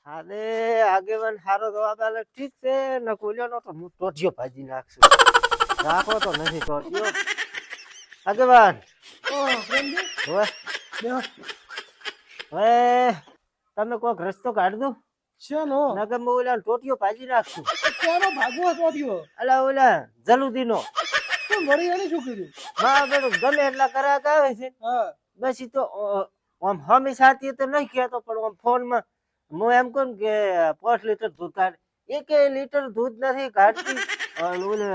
અરે આગેવાન હારો જવાબ આલે ઠીક છે ને કોલ્યાનો તો હું ટોટિયો ભાજી નાખશું રાખો તો નથી ટોટિયો આગેવાન હવે તમે કોઈક રસ્તો કાઢ દો શેનો નકર હું ઓલા ટોટિયો ભાજી નાખશું કેનો ભાગવો ટોટિયો અલા ઓલા જલુદીનો તો મરી એને શું કર્યું મારા બેટો ગમે એટલા કરાક આવે છે હા બસ ઈ તો આમ હંમેશા તો નહીં કહેતો પણ આમ ફોનમાં હું એમ કહું કે 5 લીટર દૂધ કાઢ 1 લીટર દૂધ નથી કાઢતી અને ઓલે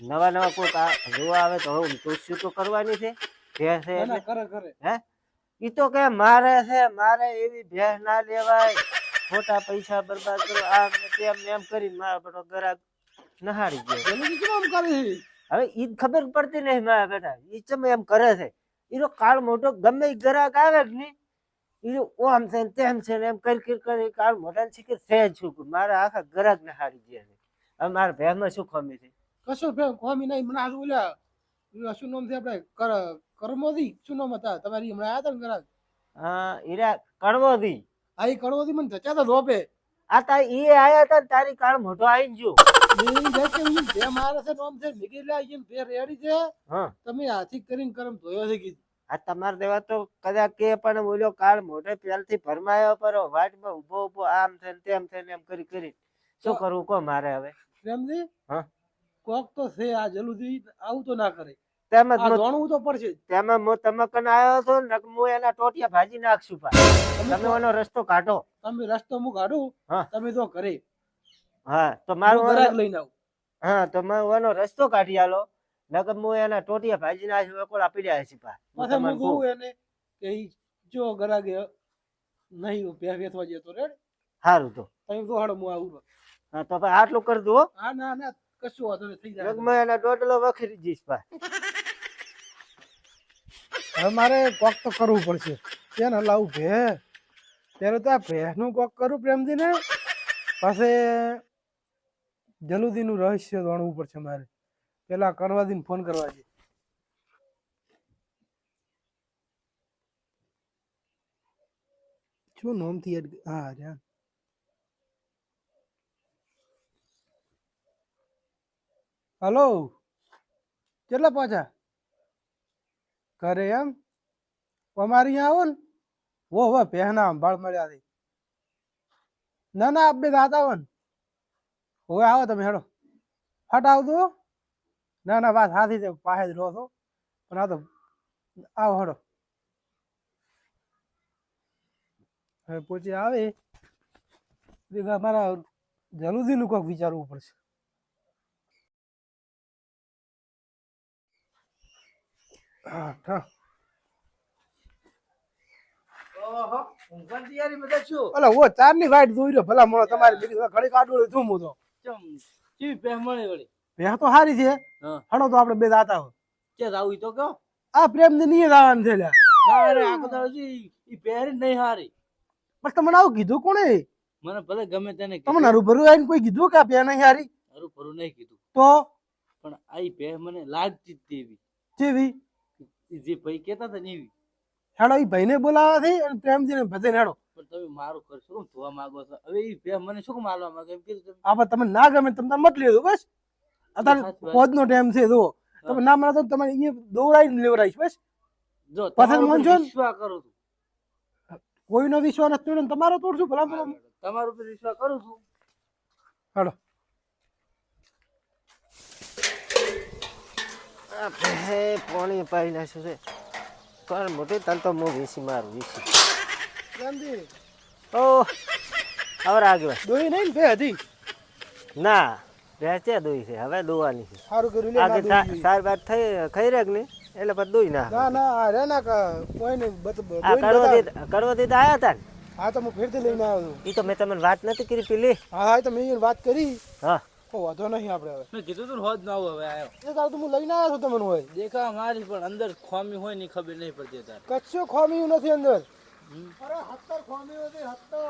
નવા નવા કોઈક જોવા આવે તો હું તો તો કરવાની છે ભેંસ છે ના એટલે કરે કરે હે ઈ તો કે મારે છે મારે એવી ભેંસ ના લેવાય ખોટા પૈસા બરબાદ કરો આમ ને તેમ ને એમ કરીને મારા બેટો ગરાક નહાડી ગયો જલ્દી કેમ આમ કરે છે હવે ઈ જ ખબર પડતી નહીં મારા બેટા ઈ ચમ એમ કરે છે ઈનો કાળ મોટો ગમે ઈ ગ્રાહક આવે જ નહીં ઈ ઓમ છે ને તેમ છે ને એમ કરી કાળ મોટા ને શીખે છે જ શું મારા આખા ગ્રાહક ને હારી ગયા છે હવે મારા ભેગમાં શું ખમી છે કશો ફેર કોમી નહીં મને આ ઓલા શું નામ છે આપણે કરમોદી શું નામ હતા તમારી હમણાં આયા હતા ને ઘરાક હા ઈરા કણવો દી આ ઈ કરમોદી મને ધચા તો રોપે આ તા ઈ આયા હતા ને તારી કાળ મોટો આઈ ગયો ઈ જશે ઈ બે મારે છે નામ છે નીકળ્યા ઈ ફેર રેડી છે હા તમે હાથી કરીને કરમ ધોયો છે કીધું આ તમાર દેવા તો કદાચ કે પણ બોલ્યો કાળ મોઢે પહેલથી ભરમાયો પર વાટમાં ઉભો ઉભો આમ છે ને તેમ છે ને એમ કરી શું કરવું કો મારે હવે પ્રેમજી હા કોક તો છે આ જલ્દી આવું તો ના કરે તેમ આ જ જાણવું તો પડશે તેમાં હું તમે કન આવ્યો છો ને હું એના ટોટિયા ભાજી નાખશું પા તમે એનો રસ્તો કાઢો તમે રસ્તો હું કાઢું હા તમે તો કરે હા તો મારું ઘરાક લઈને આવું હા તો હું એનો રસ્તો કાઢી આલો નકર હું એના ટોટિયા ભાજી નાખશું કોળા પીડ્યા છે પા પાછા હું કહું એને કે ઈ જો ઘરાકે નહીં ભે વેચવા જતો રેડ સારું તો તમે તો હાડો હું આવું હા તો ભાઈ આટલું કરી દો હા ના ના કશું વાંધો નહીં થઈ જાય મેં એના દોડલો વખરી જઈશ પા હવે મારે કોક તો કરવું પડશે કેમ હલાવું ભે ત્યારે તો આ ભેંસનું કોક કરું પ્રેમજી ને પાસે જલુદીનું રહસ્ય જાણવું પડશે મારે પેલા કરવાદીને ફોન કરવા છે શું નામથી હા જા હલો કેટલા પાછા કરે એમ અમારી અહીંયા આવો ને હો પહેના સંભાળ મળ્યા છે ના ના બે દાંત આવો ને હવે આવો તમે હેડો ફટ આવતો ના ના વાત હાથી છે પાસે જ રહો છો પણ આ તો આવો હેડો હવે પછી આવે મારા જલુદીનું કોઈક વિચારવું પડશે હા હા અલા ઓ ચાર ની વાઈટ જોઈ રહ્યો ભલા મળો તમારી ઘડી કાઢું છું હું તો ભેહ તો હારી છે હણો તો આપણે બે દાતા હોય કે આવું તો કહો આ પ્રેમ ની નહીં આવવાનું છે લ્યા અરે આખો દાડો ઈ પહેરી નહીં હારી બસ તમને આવું કીધું કોણે મને ભલે ગમે તેને તમને હરુભરું આવીને કોઈ કીધું કે આ પે નહીં હારી હરું ભરું નહીં કીધું તો પણ આઈ પહે મને લાગતી જ તેવી જેવી ઈ જે ભાઈ કેતા હતા ને એવી હેડો એ ભાઈને બોલાવા થઈ અને પ્રેમજી ને ભજે હેડો પણ તમે મારું કરશો શું ધોવા માંગો છો હવે ઈ પહે મને શું મારવા માંગે એમ કીધું તમે આપણે તમે ના ગમે તમે મત લેજો બસ અત્યારે પોજ નો ટાઈમ છે જો તમે ના માનો તો તમે અહીંયા દોડાઈને લેવરાઈશ બસ જો પસંદ માનજો ને? વિશ્વાસ કરું છું કોઈનો વિશ્વાસ નથી તોડે ને તમારો તોડશું ભલા ભલા તમારું પર વિશ્વાસ કરું છું હેડો હે પાણી પાઈ નાખ્યું છે પણ મોટી તલ તો હું વીસી મારું વીસી પ્રેમજી ઓ હવે આગળ દોઈ નહીં ને ભે હજી ના વેચે દોઈ છે હવે દોવાની છે સારું કર્યું લે ના આજે દોઈ જોઈએ. સાર બાદ થઈ ખાઈ રાખ ને એટલે પછી દોઈ ના ના ના આ રે ના કોઈ ને આ કડવતી આયા હતા ને હા તો હું ફેરથી લઈને આવ્યો છું ઈ તો મેં તમને વાત નથી કરી પેલી હા હા તો મેં એને વાત કરી હા કોઈ વાંધો નહીં આપણે હવે મેં કીધું તું હોજ ના આવું હવે આવ્યો એ તારું તો હું લઈને આવ્યો છું તમને હોય દેખા મારી પણ અંદર ખોમી હોય ની ખબર નહીં પડતી તારે કચ્છું ખોમ્યું નથી અંદર અરે 70 ખોમ્યું હતી 70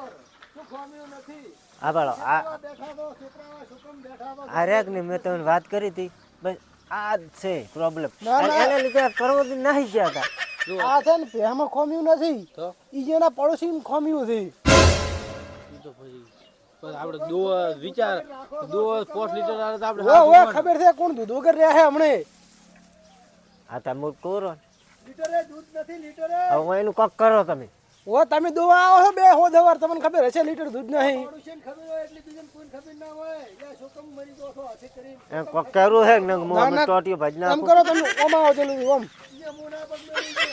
શું ખોમ્યું નથી હા બાળો આ બેઠા તો છોકરા છોકરા બેઠા તો આ રેક ને મેં તમને વાત કરી હતી બસ આ જ છે પ્રોબ્લેમ ના, ના. એને લીધે કડવતી નહીં ગયા હતા આ છે ને પહેમાં ખોમ્યું નથી તો ઈ જેના પડોશી ખોમ્યું છે તો પછી આપણે દો વિચાર દો 5 લીટર આવે તો આપણે ઓ ઓ ખબર છે કોણ દૂધ વગર રહ્યા હે હમણે આ તમે કરો લીટરે દૂધ નથી લીટરે હવે એનું કોક કરો તમે ઓ તમે દોવા આવો છો બે હો દવાર તમને ખબર હશે લીટર દૂધ નહીં ખબર હોય એટલે બીજાને કોઈ ખબર ના હોય યા છોકમ મરી ગયો છો હાથે કરી એમ કોક કરવું છે ને ના, ના. ટોટીઓ ભાજ એમ નાખું કરો તમે ઓમ આવો જલ્દી ઓમ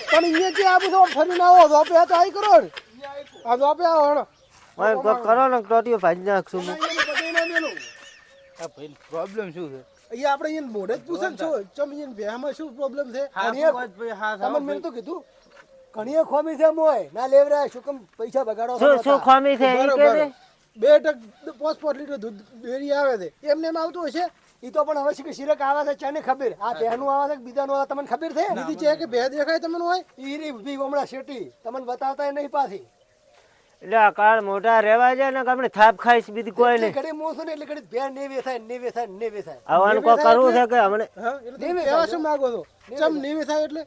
પણ અહીંયા જે આવું છો ફરીને આવો તો આપણે આ તો આઈ કરો ને આ તો આપણે આવો હણો ઓય કોક કરો ને ટોટીઓ ભાજ નાખશું હું. આ ભાઈ પ્રોબ્લેમ શું છે અહીંયા આપણે અહીંયા મોઢે જ પૂછે ને શું ચમ અહીંયા બેહામાં શું પ્રોબ્લેમ છે હા ઘણીએ- શું વાત ભાઈ હા તમને મેં તો કીધું ઘણીએ ખોમી છે મોય ના લેવરાય શું કેમ પૈસા બગાડો છો શું ખામી છે ઈ કે દે. 2 લીટર દૂધ ડેરી આવે છે એમને એમ આવતું હશે ઈ તો પણ હવે છે કે શિરક આવે છે ચાને ખબર આ બેનું આવે છે કે બીજાનું આવે તમને ખબર છે દીદી છે કે બે દેખાય તમને હોય ઈ રી ઉભી હમણાં શેટી તમને બતાવતા નહીં પાછી એટલે આ કાળ મોટા રહેવા જાય ને કે આપણે થાપ ખાઈશ બીજી કોઈ નહીં. ઘડી મોસો ને એટલે ઘડી બે ને વેસાય ને વેસાય ને વેસાય આવવાનું કોક કરવું છે કે હમણે હા એટલે તમે કહેવા શું માંગો છો ચમ ને વેસાય એટલે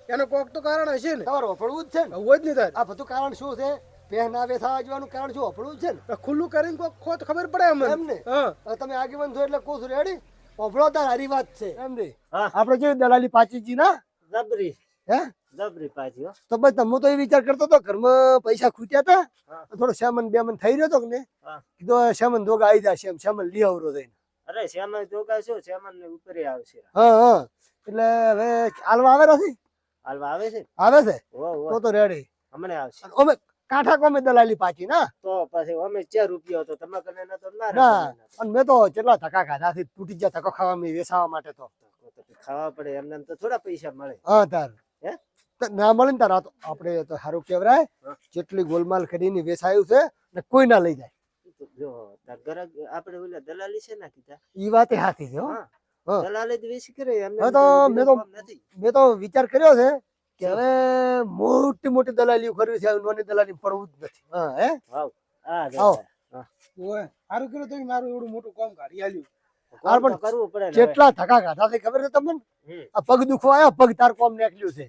એનો કોક તો કારણ હશે ને તમારે વફળવું જ છે ને હોય જ નહીં તાર આ બધું કારણ શું છે પહેન આવે થવા જવાનું કારણ શું વફળવું જ છે ને ખુલ્લું કરીને કોક ખોટ ખબર પડે અમને એમને હા તમે આગેવાન છો એટલે કોસ રેડી વફળો તાર હારી વાત છે એમ રે હા. આપણે કેવી દલાલી પાચીજી ના જબરી હે જબરી પાછી હો. તો બસ હું તો એ વિચાર કરતો હતો ઘરમાં પૈસા ખૂટ્યા હતા હા. થોડો સામાન બેમાન થઈ રહ્યો હતો કે ને હા. કીધું સામાન દોગા આવી જશે એમ સામાન લઈ આવરો થઈને અરે શ્યામા જોગા શું શ્યામા ને ઉપર આવશે હા હા એટલે હવે હાલવા આવે નથી હાલવા આવે છે આવે છે ઓ તો રેડી હમણે આવશે અમે કાંઠા કોમે દલાલી પાછી ના તો પછી અમે 4 રૂપિયા તો તમે કને ન તો ના ના રાખે. અને મેં તો કેટલા ધક્કા ખાધા છે તૂટી ગયા ધક્કો ખાવા મેં વેસાવા માટે તો તો ખાવા પડે એમને એમ તો થોડા પૈસા મળે હા તાર હે? તો ના મળે ને તાર આ તો આપણે તો સારું કહેવાય હા. જેટલી ગોલમાલ કરીને વેસાયું છે ને કોઈ ના લઈ જાય તો જો તાર ઘરે આપણે ઓલા દલાલી છે ને કીધા ઈ વાત હાથી છે હો હા. હા. દલાલી જ વેચી કરે એમને હા એમ તો બીજું મેં તો- કામ નથી. મેં તો વિચાર કર્યો છે કે હવે મોટી મોટી દલાલીઓ કરવી છે હવે નાની દલાલી પડવું જ નથી હા હે વાવ આ જો આવો. હા. ઓય સારું કર્યું તમે મારું એવડું મોટું કામ કાઢી આલ્યું કામ તો પણ કરવું પડે ને હવે. કેટલા ધક્કા ખાધા છે ખબર છે તમને હમ. આ પગ દુખવા આવ્યા પગ તાર કોમ નીકળ્યું છે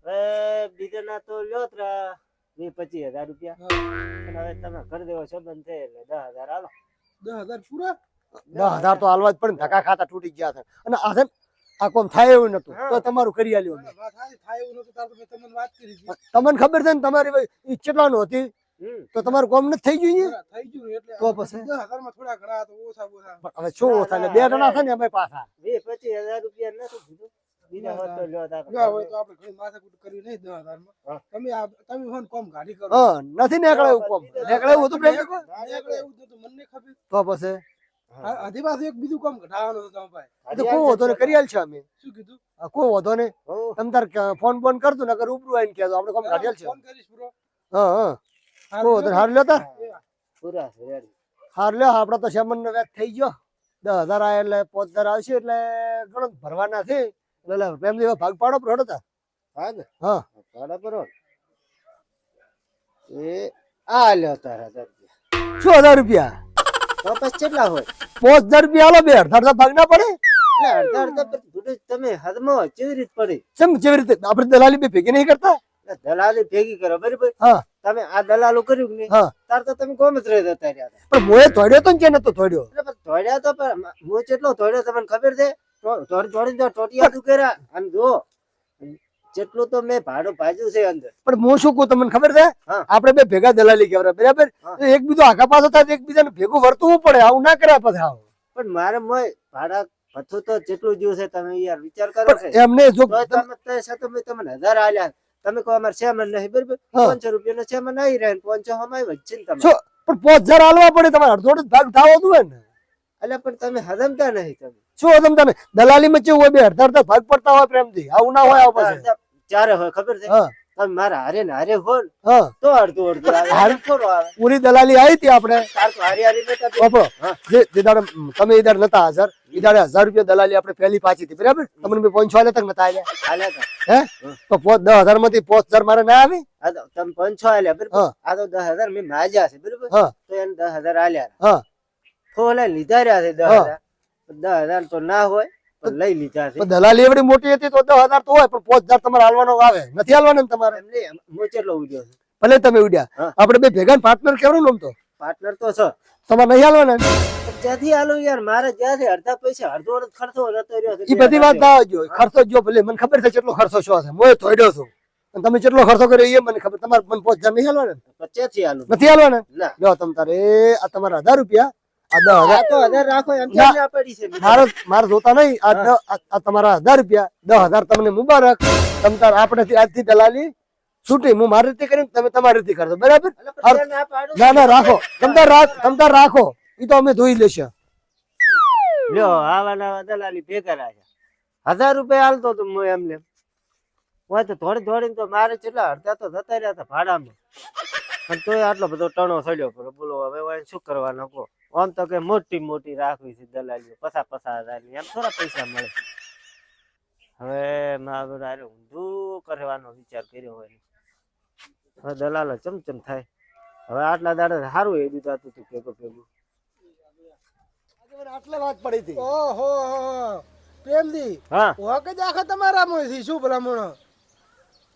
હવે બીજાના તો લ્યો ત્રા 20-25 હજાર રૂપિયા અને હવે તમે કરી દેવો સંબંધ છે એટલે 10,000 હાલો 10,000 પૂરા 10,000 તો હાલવા જ પડે ને, ધક્કા ખાતા તૂટી ગયા છે અને આ છે ને, આ કોમ થાય એવું નતું તો તમારું કરી આલ્યું અમે. તમને ખબર છે ને તમારી ઈ કેટલાનું હતી હમ. તો તમારું કોમ નથી થઈ ગયું અહીંયા? તો પછી હવે શું ઓછા ને બે જણા છે ને અમે પાછા 20-25 હજાર રૂપિયા નથી કીધું બીજા હોત તો લ્યો તાર હા નથી નીકળે એવું કોમ નીકળે એવું હતું પ્રેમ તો પછી આદિવાસી એક બીજું કામ ઘટાડવાનું હતું તમારા પાસે. તો કોઈ વાંધો ને કરી આલશું અમે શું કીધું? હા, કોઈ વાંધો ને હો. તમ તાર ફોન બોન કરતું નકર રૂબરૂ આવીને કહેજો આપણે કોમ કાઢી આલશું ફોન કરીશ bro. હા હા કોઈ વાંધો ને. હાર લેતા પૂરા છે રેડી. હાર લ્યો આપડે તો સેમન નો વ્યાજ થઈ ગયો 10,000 આયા એટલે 5,000 આવશે એટલે ઘણો ભરવાના છે એટલે પ્રેમ જેવા ભાગ પાડો પર હડતા હા ને હા ભાડા પર હોત. એ આ લ્યો તાર 1000 રૂપિયા. શું 1,000 રૂપિયા તો પછી કેટલા હોય 5,000 રૂપિયા આલો બે 1,500 ભાગ ના પડે એટલે અડધા પછી ભૂંડું તમે હદમાં હોય, કેવી રીત પડી ચમ જેવી રીતે આપણે દલાલી બે ભેગી નહીં કરતા એટલે દલાલી ભેગી કરો બરાબર હા તમે આ દલાલો કર્યું કે નહીં હા તાર તો તમે કોમ જ રહી જતા રહ્યા હતા. પણ મોએ થોડ્યો તો ને કે નતો થોડ્યો એટલે પછી ધોળ્યા તો પણ હું કેટલો ધોળ્યો તમને ખબર છે થોડી તો ટોટિયા તું કર્યા અને જો જેટલું તો મેં ભાડું ભાજ્યું છે અંદર પણ હું શું કહું તમને ખબર છે હા. આપણે બે ભેગા દલાલી કહેવાય બરાબર હા. એક બીજો આગા પાછો થાય તો એકબીજાને ભેગું વર્તવું પડે આવું ના કર્યા પછી આવું પણ મારે મોય ભાડા ભથ્થું તો જેટલું જ્યું છે તમે યાર વિચાર કરો છે પણ એમને જો તોય તમે તે સાથે મેં તમને 1000 આલ્યા તમે કહો અમારે સેમન નહીં બરાબર હા. 500 રૂપિયાનો સેમન આવી રહે 500 હમાય વચ્ચે ને તમે શું પણ 5,000 આલવા પડે તમારે અડધો અડધો ભાગ થાવો જોઈએ ને એટલે પણ તમે હદમતા નહીં તમે શું તમે તમે દલાલીમાં કેવું હોય બે અડધા ભાગ પડતા હોય પ્રેમથી આવું ના હોય આવું પછી અડધા ચારે હોય ખબર છે હા તમે મારા હારે ને હારે હો ને હા તો અડધું અડધું આવે હારે- એમ થોડું આવે પૂરી દલાલી આવી હતી આપણે તાર તો હારી હારી નતા બે. વાપરો હા. જે દાડે તમે ઈ દાડે નતા હાજર ઈ દાડે 1,000 રૂપિયા દલાલી આપણે પહેલી પાછી હતી બરાબર તમને મેં 5,000 તક નતા આલ્યા હાલ્યા તા. હે તો 10,000 માંથી 5,000 મારે ના આવી આ તો તમે 500 આલ્યા બરાબર હા. આ તો 10,000 મેં માજ્યા છે બરાબર હા તો એને 10,000 આલ્યા હા ફોલા લીધા રહ્યા છે 10,000 10,000 તો ના હોય તો લઈ લીધા છે પણ દલાલી એવડી મોટી હતી તો 10,000 તો હોય પણ 5,000 તમારે હાલવાનો આવે નથી હાલવાનો ને તમારે એમ નહીં, હું કેટલો ઉડ્યો છું ભલે તમે ઉડ્યા હા. આપણે બે ભેગા પાર્ટનર કેવડો આમ તો પાર્ટનર તો છે તમારે નહીં હાલવાના પણ ક્યાંથી આલું યાર મારે જ્યાંથી અડધા પૈસા અડધો અડધ ખર્ચો જતો રહ્યો છે એ બધી વાત ના આવજો ખર્ચો જો ભલે મને ખબર છે કેટલો ખર્ચો શું છે મોય થોડ્યો છું અને તમે કેટલો ખર્ચો કર્યો એ મને ખબર તમારે મન પોચ નહીં હાલવાના ક્યાંથી આલું નથી હાલવાના ના જો તમ તારે આ તમારા 1000 રૂપિયા આ 10,000 આ તો 1000 રાખો એમ ના. કેમ ના પડી છે મારે જોતા નહીં આ તમારા 1000 રૂપિયા 10,000 તમને મુબારક તમ તાર આપણેથી આજથી દલાલી છૂટી હું મારી રીતે કરીને તમે તમારી રીતે કરજો બરાબર એટલે પણ ત્યાં ના પાડું. ના ના રાખો તમ તાર રાખો એ તો અમે ધોઈ લેશે લ્યો આવાના દલાલી ભેગા રાખ્યા 1000 રૂપિયા હાલતો તો હું એમને હોય તો થોડીને તો મારે કેટલા અડધા તો જતા રહ્યા હતા ભાડામાં પણ તોય આટલો બધો ટણો થયો પણ બોલો હવે હોય શું કરવાનો કહો આમ તો કે મોટી રાખવી છે દલાલીઓ 50,000 ની એમ થોડા પૈસા મળે હવે મારું હારે ઊંધું કરવાનો વિચાર કર્યો હોય હવે દલાલો ચમચમ થાય હવે આટલા દાડે સારું એ દીધું હતું ભેગું આટલે વાત પડી હતી ઓહો પ્રેમજી હા ઓકે જ આખા તમારામાં છે શું ભલામણ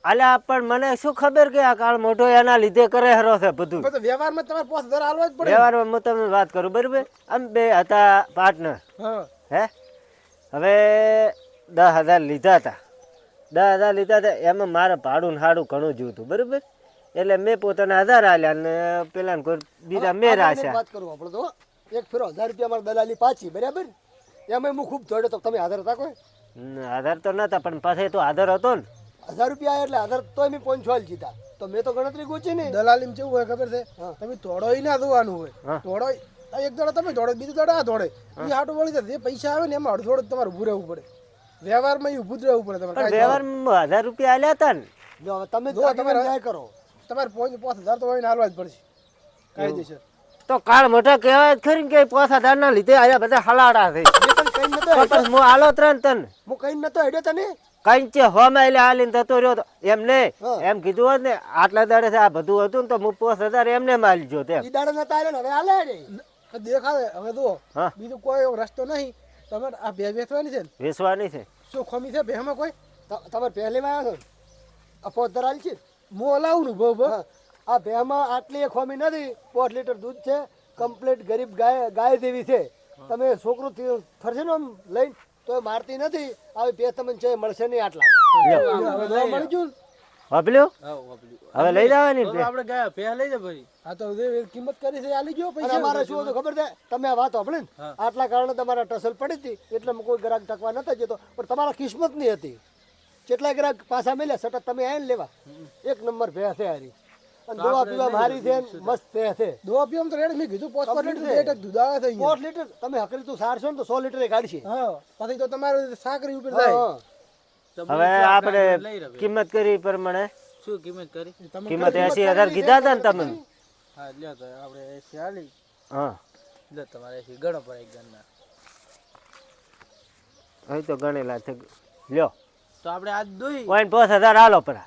અલ્યા પણ મને શું ખબર કે આ કાળ મોટો એના લીધે કરે હરો છે બધું તો વ્યવહારમાં તમારે 5000 હાલવા જ પડે વ્યવહારમાં હું તમને વાત કરું બરાબર આમ બે હતા પાર્ટનર હા હે હવે 10,000 લીધા હતા 10,000 લીધા હતા એમાં મારે ભાડું ને હાડું ઘણું જોયું હતું બરાબર એટલે મેં પોતાના 1000 આલ્યા ને પેલા કોઈ બીજા મેં રાખ્યા વાત કરું આપણે તો એક ફેરો 1000 રૂપિયા મારી દલાલી પાછી બરાબર એમાં હું ખૂબ દોડ્યો તો તમે આધાર હતા કોઈ આધાર તો નતા પણ પાછો તો આધાર હતો ને 1000 રૂપિયા એટલે આધાર તોય મેં 5 જીતા તો મેં તો ગણતરી ગોચી ને દલાલીમ કેવું હોય ખબર છે હા. તમે તોડોય ના જોવાનું હોય હા. તોડોય એક દોડો તમે દોડો બીજું દોડો આ દોડે એ હાટું વળી જાય જે પૈસા આવે ને એમાં અડધો અડધ તમારે ઉભું રહેવું પડે વ્યવહારમાં એ ઉભું જ રહેવું પડે તમારે પણ કાંઈ વ્યવહારમાં 1000 રૂપિયા આલ્યા હતા ને જો હવે તમે જો તમારે- ન્યાય કરો તમારે 5000 તો હોય ને હાલવા જ પડશે કાયદેસર તો કાળ મોટા કહેવાય જ ખરી ને કે 5000 ના લીધે આયા બધા હલાડા થઈ મેં તને કઈ નતો તો પછી હું આલો ત્રણ તન હું કઈ નતો હેડ્યો તને કઈ છે હોમાં એટલે હાલીને થતો રહ્યો તો એમ નહીં હા. એમ કીધું હોત ને આટલા દાડે આ બધું હતું ને તો હું 5000 એમને માલી જો તેમ ઈ દાડે નતા આલ્યો ને હવે હાલે રે દેખાવે હવે જુઓ હા. બીજું કોઈ એવો રસ્તો નહીં તમારે આ બે વેચવાની છે ને વેચવાની છે શું ખમી છે બેમાં કોઈ તમે પહેલી માં આવ્યો છો ને આ પોત ધરાલ છે હું હલાવું ને બહુ હા. આ ભેમાં આટલી એક ખોમી નથી 5 લીટર દૂધ છે કમ્પ્લીટ ગરીબ ગાય જેવી છે તમે છોકરું ફરશે ને આમ લઈને તો એ મારતી નથી આવી બે તમને છે મળશે નહીં આટલા હવે જોવા મળી ગયું ને? વાપલ્યો હા વાપર્યું. હવે લઈ જવાની હવે ને આપણે ગયા પે લઈ જાય ભાઈ આ તો જે કિંમત કરી છે એ આલી ગયો અને પૈસા અમારે શું હતું ખબર છે તમે આ વાત સાંભળી ને હા. આટલા કારણે તમારા ટસલ પડી હતી એટલે મેં કોઈ ગ્રાહક ટકવા નતા જતો પણ તમારા કિસ્મત નહીં હતી કેટલા ગ્રાહક પાછા મળ્યા સતત તમે આવીને લેવા એક નંબર ભે છે હારી અને દવા પીવા મારી છે ને મસ્ત ભે છે દવા પીવા તો રેડ મેં કીધું 5 લીટર Complete છે. 2 દૂધ આવે છે અહીંયા. 5 લીટર તમે હકરી તું સારશો ને તો 100 લીટર એ કાઢશે હા પછી તો તમારે સાકરી ઉપર હા, જાય હા. તમે હવે શું આપણે લઈ રહ્યા કિંમત કરી એ પ્રમાણે શું કિંમત કરી તમે કિંમત 80,000 કીધા હતા ને તમે હા લ્યો તો આપણે 80 હાલી હા લ્યો તમારે 80 ગણો પડે એક જણના અહીં તો ગણેલા છે લ્યો તો આપણે આજ દોઈ 5,000 હાલો પરા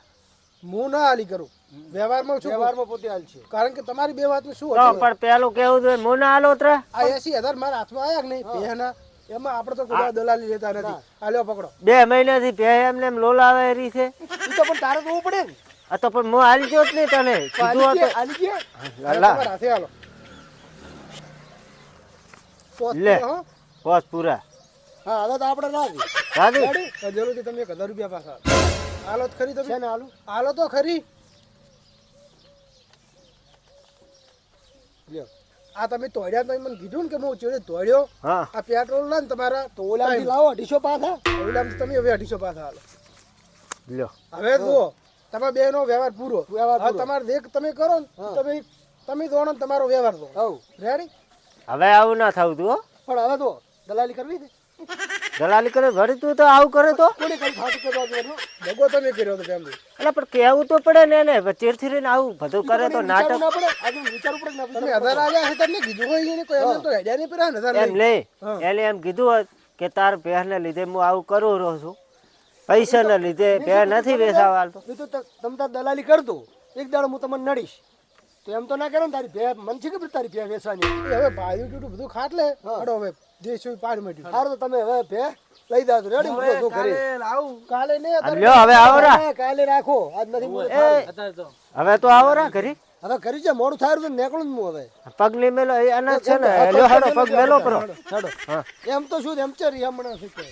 હું ના આલી કરું વ્યવહારમાં શું વ્યવહારમાં પોતે હાલ છે કારણ કે તમારી બે વાતમાં શું તો હતું પણ પેલું કેવું જોઈએ મોના હાલો ત્રા આ 80,000 મારા હાથમાં આયા કે નહીં પહેના એમાં આપણે તો કોઈ દલાલી લેતા નથી આ લ્યો પકડો 2 મહિનાથી પે એમને એમ લોલાવે રહી છે ઈ તો પણ તારે જોવું પડે ને આ તો પણ હું હાલી ગયો જ નહીં તને કીધું હતું. આલી ગયા અલા, તમારા હાથે હાલો પોત લે. હો બસ પૂરા હા હવે તો આપણે રાખી દાદી તો જરૂરથી તમે 1000 રૂપિયા પાછા હાલો તો ખરી છે તમે ને હાલું હાલો તો ખરી લ્યો આ તમે તોડ્યા તમે મને કીધું ને કે હું ચોરી તોડ્યો હા આ પેટ્રોલ ના ને તમારા તો ઓલાથી લાવો 250 પાછા ઓલામાંથી તમે હવે 250 પાછા હાલો લ્યો હવે જુઓ તમારા બે નો વ્યવહાર પૂરો વ્યવહાર હવે પૂરો. તમારે દેખ તમે કરો ને તમે દોણો ને તમારો વ્યવહાર દો હવ રેડી હવે આવું ના થવું તું હો પણ હવે તો દલાલી કરવી છે દલાલી કરે વળી તું તો આવું કરે તો કોને કઈ ફાટી કરવા દેવાનું દગો તમે કર્યો તો કેમ એટલે પણ કેવું તો પડે ને એને ચીરથી રહીને આવું બધું કરે તો નાટક ના પડે આજે વિચારવું પડે ને તમે 1000 આલ્યા છે તમને કીધું હોય ને કોઈ એમને તો હેડ્યા નહીં પરા 1000 એમ નહીં એને એમ કીધું હોત કે તાર પહેરને લીધે હું આવું કરું રહું છું પૈસાના લીધે પહેર નથી વેચાવા હાલતો એ તો તમ તાર દલાલી કરતો એક દાડો હું તમને નડીશ તો એમ તો ના કરે ને તારી ભે મન છે કે તારી ભે વેચવાની હતી. એ હવે ભાઈ ટૂટું બધું ખાટલે હડો હવે દેશું પાર મટ્યું સારું તો તમે હવે ભે લઈ જાવ રેડી મૂકો શું કરી કાલે નહીં આ લ્યો હવે આવો રા કાલે રાખો આજ નથી મૂકો. અત્યારે તો હવે તો આવો રા ઘરી હવે કરી છે મોડું થાય તો નીકળું જ હું હવે પગ ની મેલો એ અનાજ છે ને લ્યો હેડો પગ મેલો કરો હેડો. હા એમ તો શું એમ છે હમણાં શું કહે